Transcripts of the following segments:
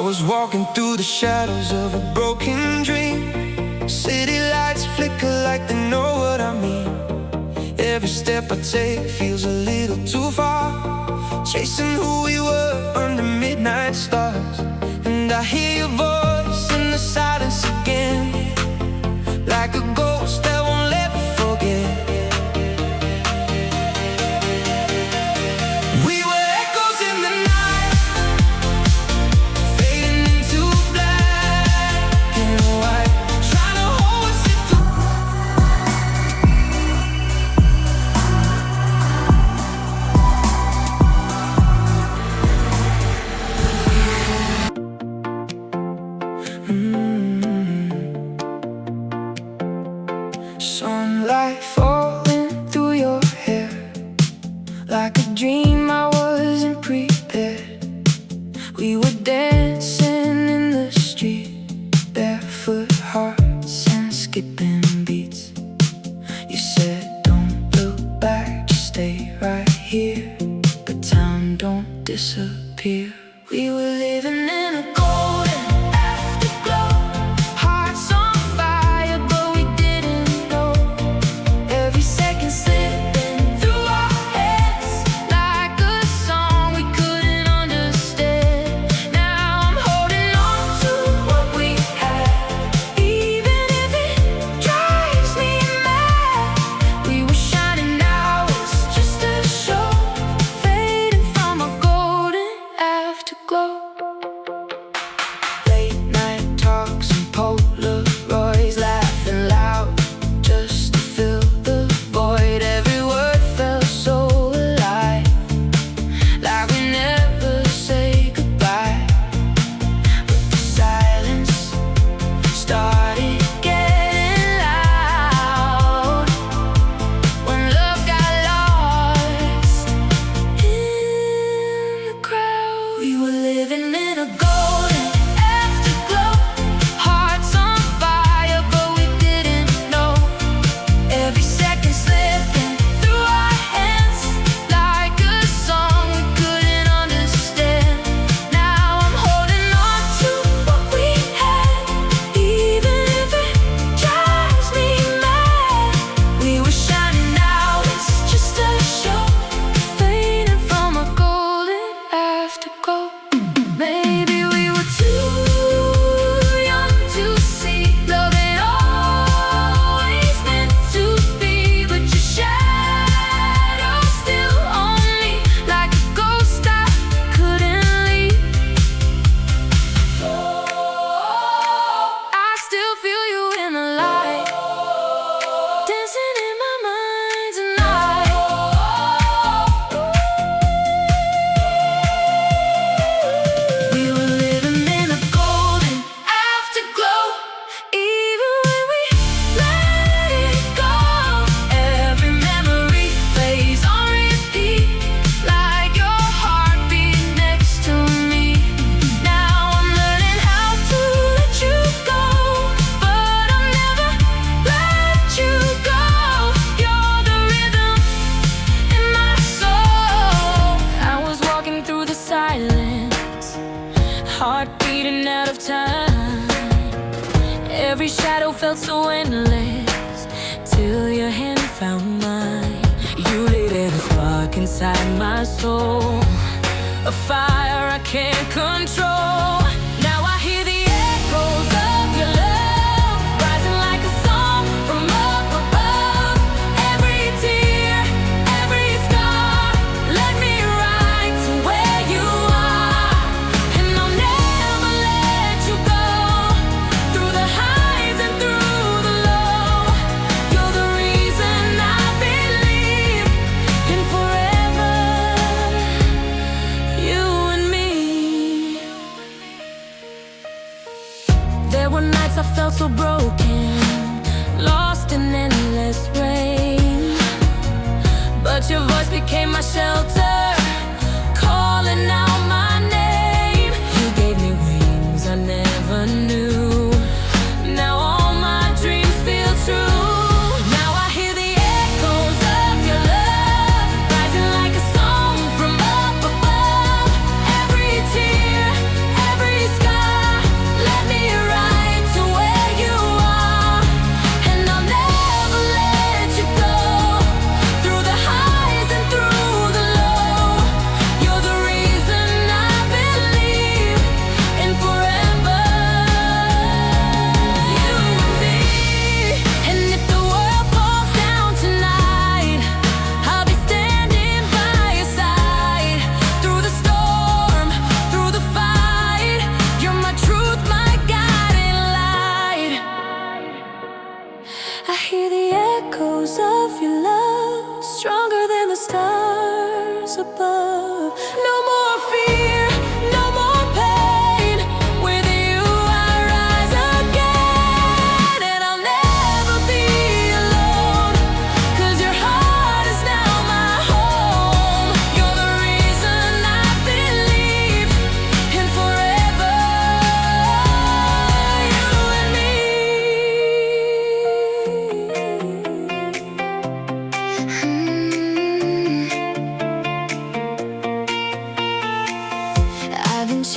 was walking through the shadows of a broken dream. City lights flicker like they know what I mean. Every step I take feels a little too far, chasing who we were under midnight stars. And I hear your voice in the silence again, like a ghost that won't let me forget. We were echoes in the night, fading into black and white, trying to hold us in sunlight falling through your hair, like a dream I wasn't prepared. We were dancing in the street, barefoot hearts and skipping beats. You said don't look back, just stay right here, but time don't disappear. We were living in a golden afterglow, hearts on fire, but we didn't know. Every second slipping through our heads, like a song we couldn't understand. Now I'm holding on to what we had, even if it drives me mad. We were shining, now it's just a show, fading from a golden afterglow. Late night talks and Polaroids, laughing loud just to fill the void. Every word felt so alive, like we never say goodbye. But the silence started getting loud when love got lost in the crowd. We were living in a golden afterglow, hearts on fire, but we didn't know. Every second slipping through our hands, like a song we couldn't understand. Now I'm holding on to what we had, even if it drives me mad. We were shining, now it's just a show, fading from a golden afterglow. Maybe we were too young to see love ain't always meant to be, but your shadow still on me, like a ghost I couldn't leave. I still feel you in the light, dancing in my mind tonight. We were living in a golden afterglow, even when we let it go. Every memory plays on repeat, like your heartbeat next to me. Now I'm learning how to let you go, but I'll never let you go. You're the rhythm in my soul. I was walking through the silence, heart beating out of time. Every shadow felt so endless, till your hand found mine. You lit a spark inside my soul, a fire I can't control. Now I hear the echoes of your love, rising like a song from up above. Every tear, every scar, led me right to where you are. And I'll never let you go, through the highs and through the low. You're the reason I believe in forever, you and me. There were nights I felt so broken, lost in endless rain, but your voice became my shelter, calling out my name. You gave me wings I never knew. Now all my dreams feel true. Now I hear the echoes of your love, rising like a song from up above. Every tear, every sky,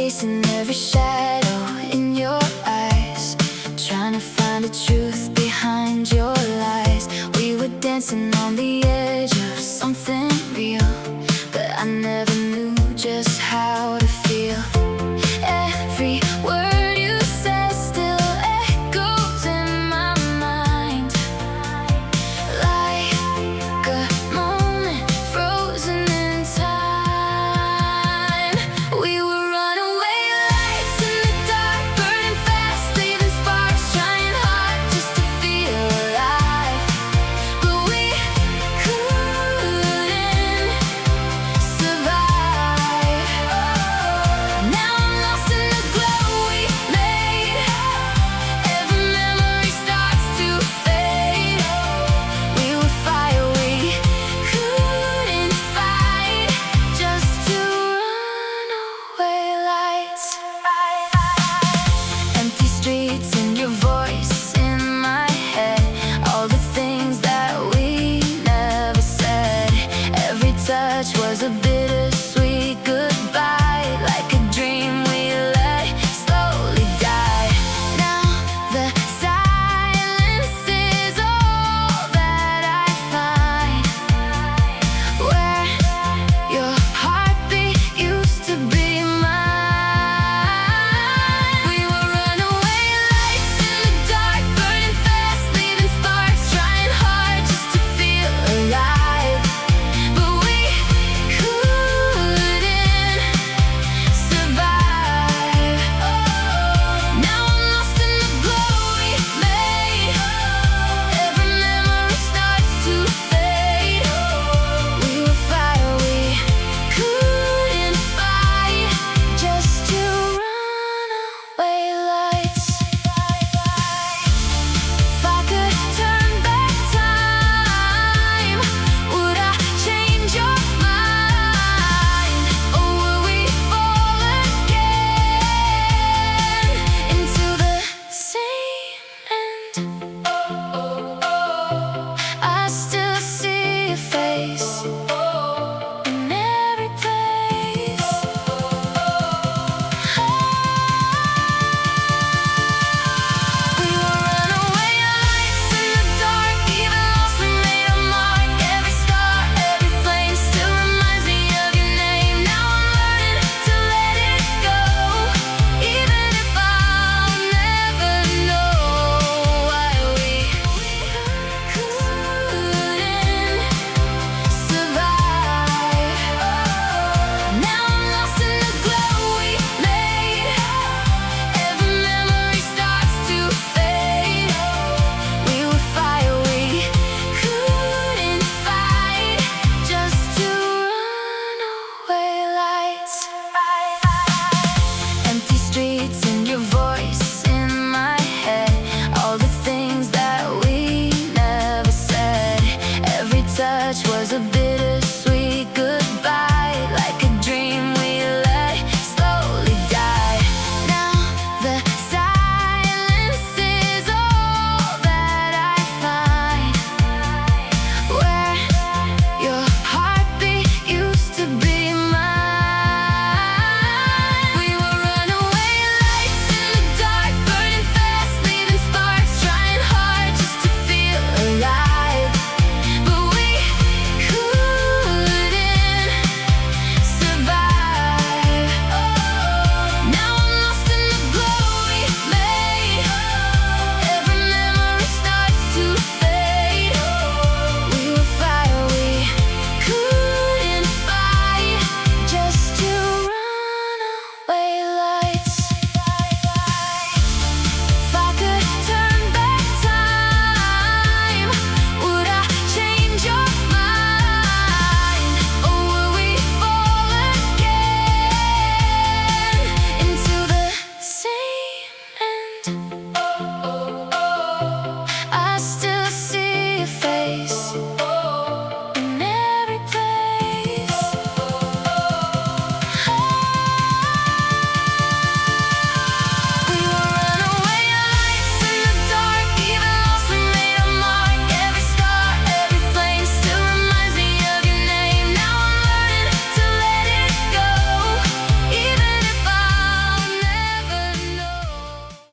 chasing every shadow in your eyes, trying to find the truth behind your lies. We were dancing on the edge of something real.